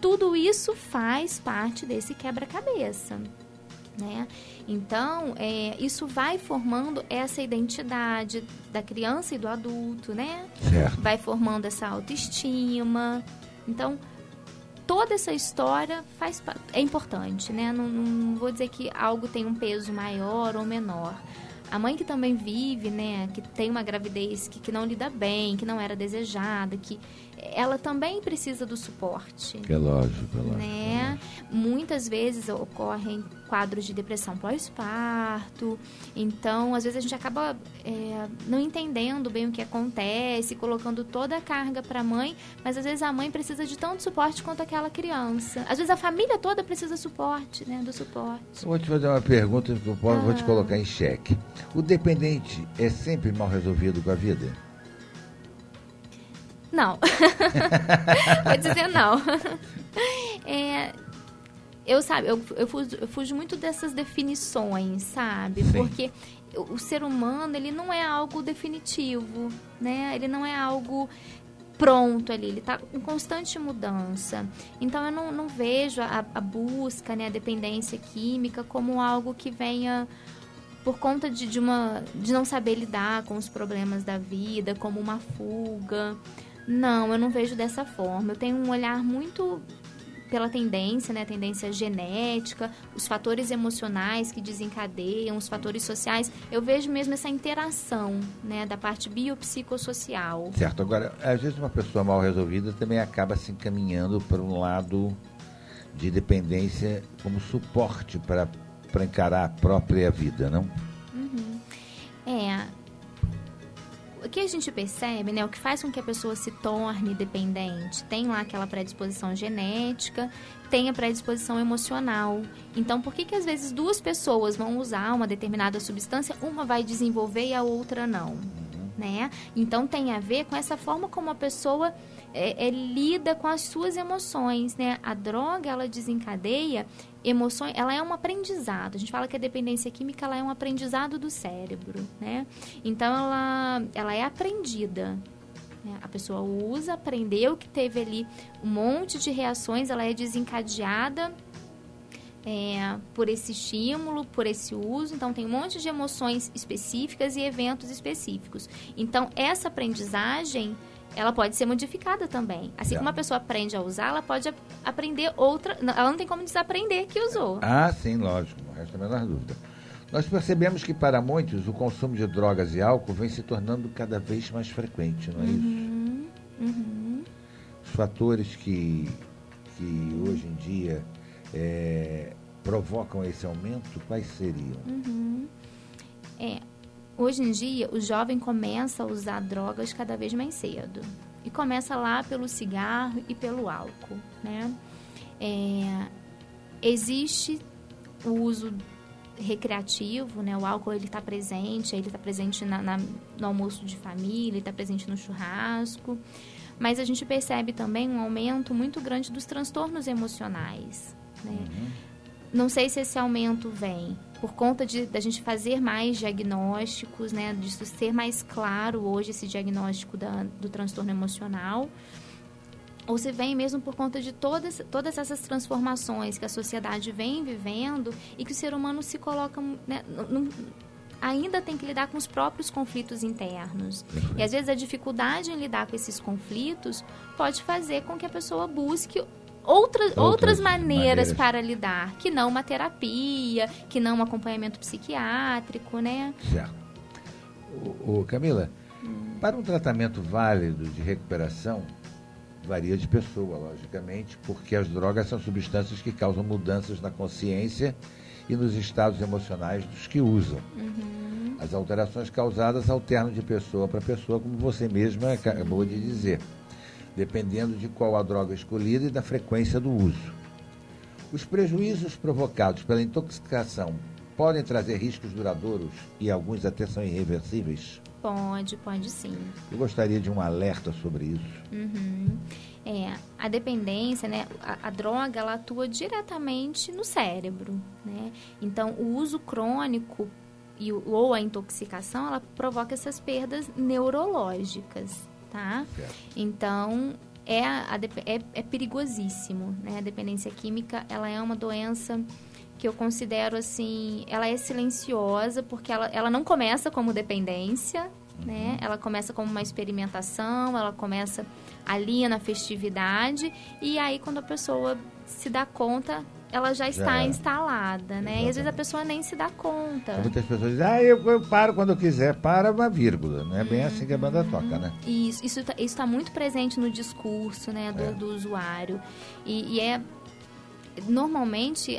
Tudo isso faz parte desse quebra-cabeça, né? Então, isso vai formando essa identidade da criança e do adulto, né? Certo. Vai formando essa autoestima. Então, toda essa história é importante, né? Não vou dizer que algo tem um peso maior ou menor. A mãe que também vive, né, que tem uma gravidez que não lida bem, que não era desejada, que ela também precisa do suporte. É lógico, né? Muitas vezes ocorrem quadros de depressão pós-parto, então às vezes a gente acaba não entendendo bem o que acontece, colocando toda a carga para a mãe, mas às vezes a mãe precisa de tanto suporte quanto aquela criança. Às vezes a família toda precisa do suporte. Eu vou te fazer uma pergunta que eu vou te colocar em xeque. O dependente é sempre mal resolvido com a vida? Não. Vou dizer não. Eu fujo muito dessas definições, sabe? Sim. Porque o ser humano, ele não é algo definitivo, né? Ele não é algo pronto ali, ele está em constante mudança. Então, eu não vejo a busca, né, a dependência química como algo que venha por conta de não saber lidar com os problemas da vida, como uma fuga. Não, eu não vejo dessa forma. Eu tenho um olhar muito pela tendência, né? Tendência genética, os fatores emocionais que desencadeiam, os fatores sociais. Eu vejo mesmo essa interação, né? Da parte biopsicossocial. Certo. Agora, às vezes uma pessoa mal resolvida também acaba se encaminhando para um lado de dependência como suporte para encarar a própria vida, não? O que a gente percebe, né, o que faz com que a pessoa se torne dependente, tem lá aquela predisposição genética, tem a predisposição emocional. Então, por que às vezes duas pessoas vão usar uma determinada substância, uma vai desenvolver e a outra não, né? Então, tem a ver com essa forma como a pessoa lida com as suas emoções, né? A droga, ela desencadeia emoções, ela é um aprendizado. A gente fala que a dependência química, ela é um aprendizado do cérebro, né? Então, ela é aprendida. Né? A pessoa usa, aprendeu que teve ali um monte de reações, ela é desencadeada por esse estímulo, por esse uso. Então, tem um monte de emoções específicas e eventos específicos. Então, essa aprendizagem ela pode ser modificada também. Assim como uma pessoa aprende a usar, ela pode aprender outra... Ela não tem como desaprender que usou. Ah, sim, lógico. Não resta a menor dúvida. Nós percebemos que, para muitos, o consumo de drogas e álcool vem se tornando cada vez mais frequente, não é isso? Os fatores que hoje em dia provocam esse aumento, quais seriam? Hoje em dia, o jovem começa a usar drogas cada vez mais cedo. E começa lá pelo cigarro e pelo álcool, né? Existe o uso recreativo, né? O álcool, ele está presente no almoço de família, ele está presente no churrasco. Mas a gente percebe também um aumento muito grande dos transtornos emocionais, né? Não sei se esse aumento vem por conta da gente fazer mais diagnósticos, né? De ser mais claro hoje esse diagnóstico do transtorno emocional, ou se vem mesmo por conta de todas essas transformações que a sociedade vem vivendo e que o ser humano se coloca, né, ainda tem que lidar com os próprios conflitos internos. E às vezes a dificuldade em lidar com esses conflitos pode fazer com que a pessoa busque outras maneiras para lidar, que não uma terapia, que não um acompanhamento psiquiátrico, né? Certo. Camila, para um tratamento válido de recuperação, varia de pessoa, logicamente, porque as drogas são substâncias que causam mudanças na consciência e nos estados emocionais dos que usam. As alterações causadas alternam de pessoa para pessoa, como você mesma acabou de dizer, dependendo de qual a droga escolhida e da frequência do uso. Os prejuízos provocados pela intoxicação podem trazer riscos duradouros e alguns até são irreversíveis? Pode sim. Eu gostaria de um alerta sobre isso. A dependência, né, a droga, ela atua diretamente no cérebro, né? Então, o uso crônico ou a intoxicação, ela provoca essas perdas neurológicas, tá? Certo. Então, é perigosíssimo, né? A dependência química, ela é uma doença que eu considero, assim, ela é silenciosa, porque ela não começa como dependência, né? Ela começa como uma experimentação, ela começa ali na festividade, e aí quando a pessoa se dá conta, ela já está instalada, né? Exatamente. E às vezes a pessoa nem se dá conta. Muitas pessoas dizem, eu paro quando eu quiser, para uma vírgula, não é bem assim que a banda toca, né? Isso está muito presente no discurso, né, do usuário, e normalmente,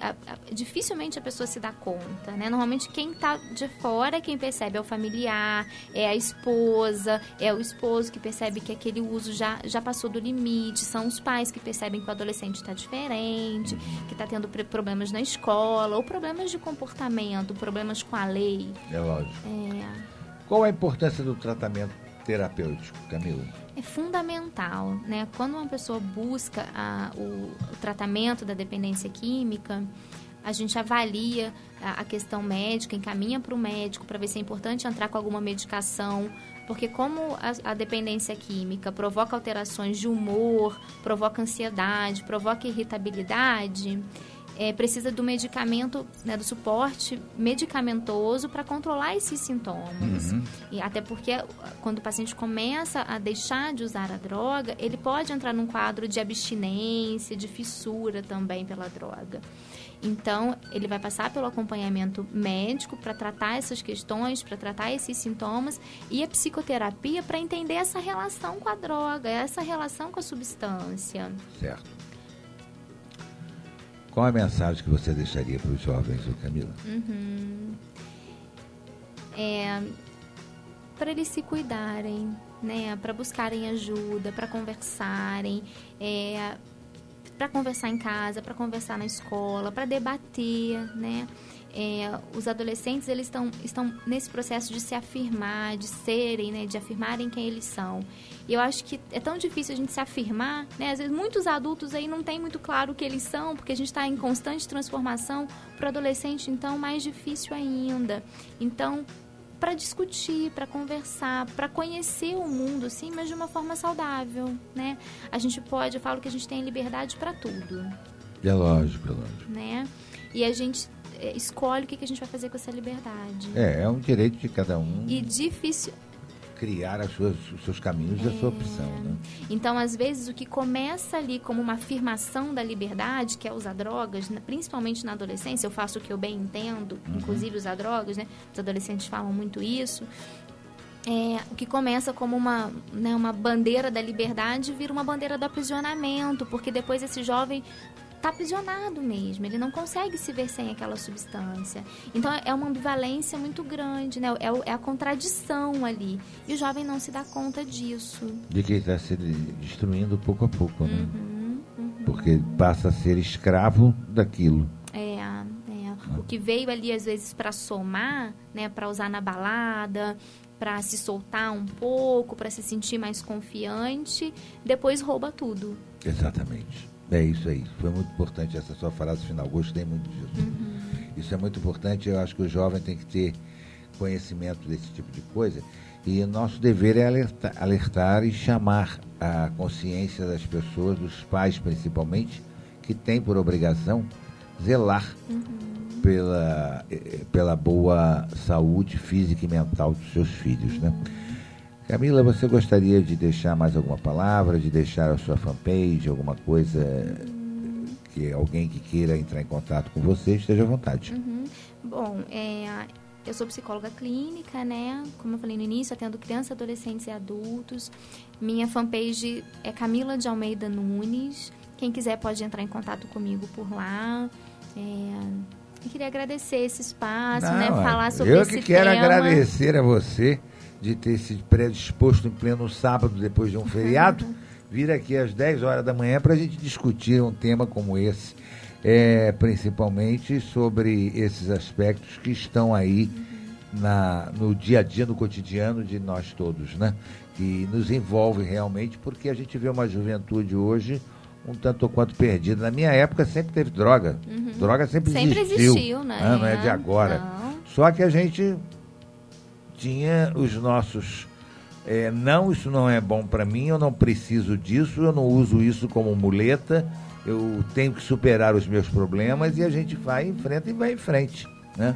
dificilmente a pessoa se dá conta, né? Normalmente quem está de fora é quem percebe, é o familiar, é a esposa, é o esposo que percebe que aquele uso já passou do limite, são os pais que percebem que o adolescente está diferente, que está tendo problemas na escola, ou problemas de comportamento, problemas com a lei. É lógico. Qual a importância do tratamento terapêutico, Camila? É fundamental, né? Quando uma pessoa busca o tratamento da dependência química, a gente avalia a questão médica, encaminha para o médico para ver se é importante entrar com alguma medicação, porque como a dependência química provoca alterações de humor, provoca ansiedade, provoca irritabilidade, precisa do medicamento, né, do suporte medicamentoso para controlar esses sintomas. E até porque quando o paciente começa a deixar de usar a droga, ele pode entrar num quadro de abstinência, de fissura também pela droga. Então, ele vai passar pelo acompanhamento médico para tratar essas questões, para tratar esses sintomas, e a psicoterapia para entender essa relação com a droga, essa relação com a substância. Certo. Qual a mensagem que você deixaria para os jovens, Camila? Para eles se cuidarem, né? Para buscarem ajuda, para conversarem, para conversar em casa, para conversar na escola, para debater, né? Os adolescentes, eles estão nesse processo de se afirmar, de serem, né, de afirmarem quem eles são. E eu acho que é tão difícil a gente se afirmar, né? Às vezes muitos adultos aí não têm muito claro o que eles são, porque a gente está em constante transformação. Para o adolescente, então, mais difícil ainda. Então, para discutir, para conversar, para conhecer o mundo, sim, mas de uma forma saudável, né? Eu falo que a gente tem liberdade para tudo. É lógico. Né? E a gente escolhe o que a gente vai fazer com essa liberdade. É um direito de cada um. E difícil... criar os seus caminhos e a sua opção, né? Então, às vezes, o que começa ali como uma afirmação da liberdade, que é usar drogas, principalmente na adolescência, eu faço o que eu bem entendo, inclusive usar drogas, né? Os adolescentes falam muito isso. O que começa como uma bandeira da liberdade vira uma bandeira do aprisionamento, porque depois esse jovem está aprisionado mesmo, ele não consegue se ver sem aquela substância. Então, é uma ambivalência muito grande, né? É a contradição ali. E o jovem não se dá conta disso. De que ele está se destruindo pouco a pouco, né? Porque passa a ser escravo daquilo. O que veio ali, às vezes, para somar, né? Para usar na balada, para se soltar um pouco, para se sentir mais confiante, depois rouba tudo. Exatamente. É isso aí. Foi muito importante essa sua frase final. Gostei muito disso. Isso é muito importante. Eu acho que o jovem tem que ter conhecimento desse tipo de coisa. E o nosso dever é alertar e chamar a consciência das pessoas, dos pais principalmente, que têm por obrigação zelar pela boa saúde física e mental dos seus filhos, né? Camila, você gostaria de deixar mais alguma palavra, de deixar a sua fanpage, alguma coisa que alguém que queira entrar em contato com você, esteja à vontade. Bom, eu sou psicóloga clínica, né? Como eu falei no início, atendo crianças, adolescentes e adultos. Minha fanpage é Camila de Almeida Nunes. Quem quiser pode entrar em contato comigo por lá. Eu queria agradecer esse espaço, né? Falar sobre esse tema. Eu que quero agradecer a você de ter se predisposto em pleno sábado, depois de um feriado, vir aqui às 10 horas da manhã para a gente discutir um tema como esse, principalmente sobre esses aspectos que estão aí no dia a dia, no cotidiano de nós todos, né? Que nos envolve realmente, porque a gente vê uma juventude hoje um tanto ou quanto perdida. Na minha época sempre teve droga. Droga sempre existiu, né? Não é de agora. Não. Só que a gente tinha os nossos... isso não é bom para mim, eu não preciso disso, eu não uso isso como muleta, eu tenho que superar os meus problemas e a gente vai em frente, né?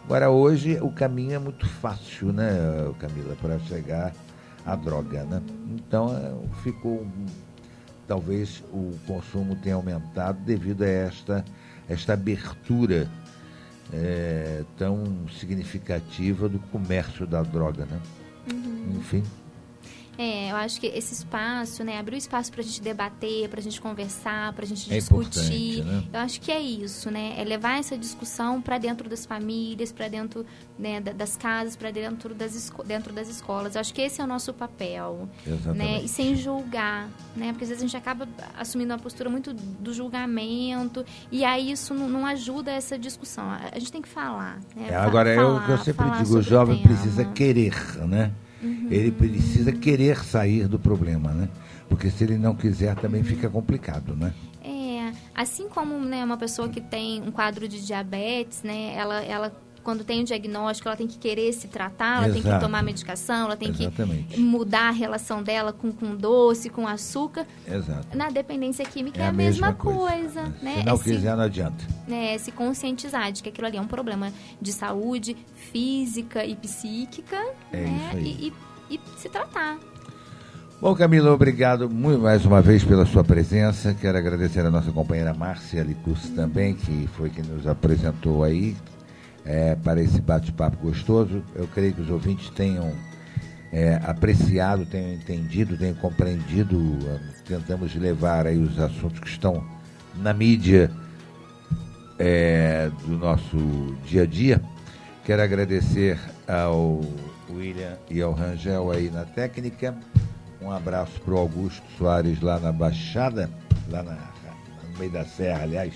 Agora, hoje, o caminho é muito fácil, né, Camila, para chegar à droga, né? Então, talvez o consumo tenha aumentado devido a esta abertura tão significativa do comércio da droga, né? Enfim. Eu acho que esse espaço, né, abrir o espaço para a gente debater, para a gente conversar, para a gente discutir, né? Eu acho que é isso, né? É levar essa discussão para dentro das famílias, para dentro, né, das casas, para dentro das escolas. Eu acho que esse é o nosso papel. Exatamente. Né? E sem julgar, né? Porque às vezes a gente acaba assumindo uma postura muito do julgamento e aí isso não ajuda essa discussão. A gente tem que falar, né? Agora, eu sempre digo, o jovem precisa querer, né? Ele precisa querer sair do problema, né? Porque se ele não quiser, também fica complicado, né? Assim como, né, uma pessoa que tem um quadro de diabetes, né? Ela quando tem o diagnóstico, ela tem que querer se tratar, ela tem que tomar medicação, ela tem que mudar a relação dela com doce, com açúcar. Exato. Na dependência química é a mesma coisa. Né? Se não quiser, não adianta. Se conscientizar de que aquilo ali é um problema de saúde física e psíquica, né? Isso aí. E se tratar. Bom, Camila, obrigado mais uma vez pela sua presença. Quero agradecer a nossa companheira Márcia Licursi também, que foi quem nos apresentou aí. Para esse bate-papo gostoso. Eu creio que os ouvintes tenham apreciado, tenham entendido, tenham compreendido. Tentamos levar aí os assuntos que estão na mídia do nosso dia a dia. Quero agradecer ao William e ao Rangel aí na técnica. Um abraço para o Augusto Soares lá na Baixada, lá no meio da serra, aliás.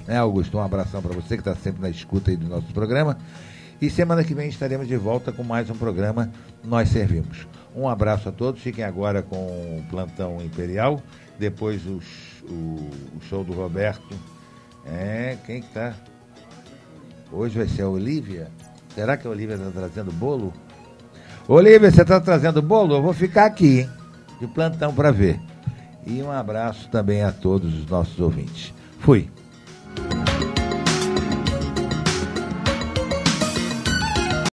Né, Augusto? Um abração para você que está sempre na escuta aí do nosso programa. E semana que vem estaremos de volta com mais um programa Nós Servimos. Um abraço a todos. Fiquem agora com o Plantão Imperial. Depois o show do Roberto. Quem que tá? Hoje vai ser a Olívia. Será que a Olívia está trazendo bolo? Olívia, você está trazendo bolo? Eu vou ficar aqui, hein? De plantão para ver. E um abraço também a todos os nossos ouvintes. Fui.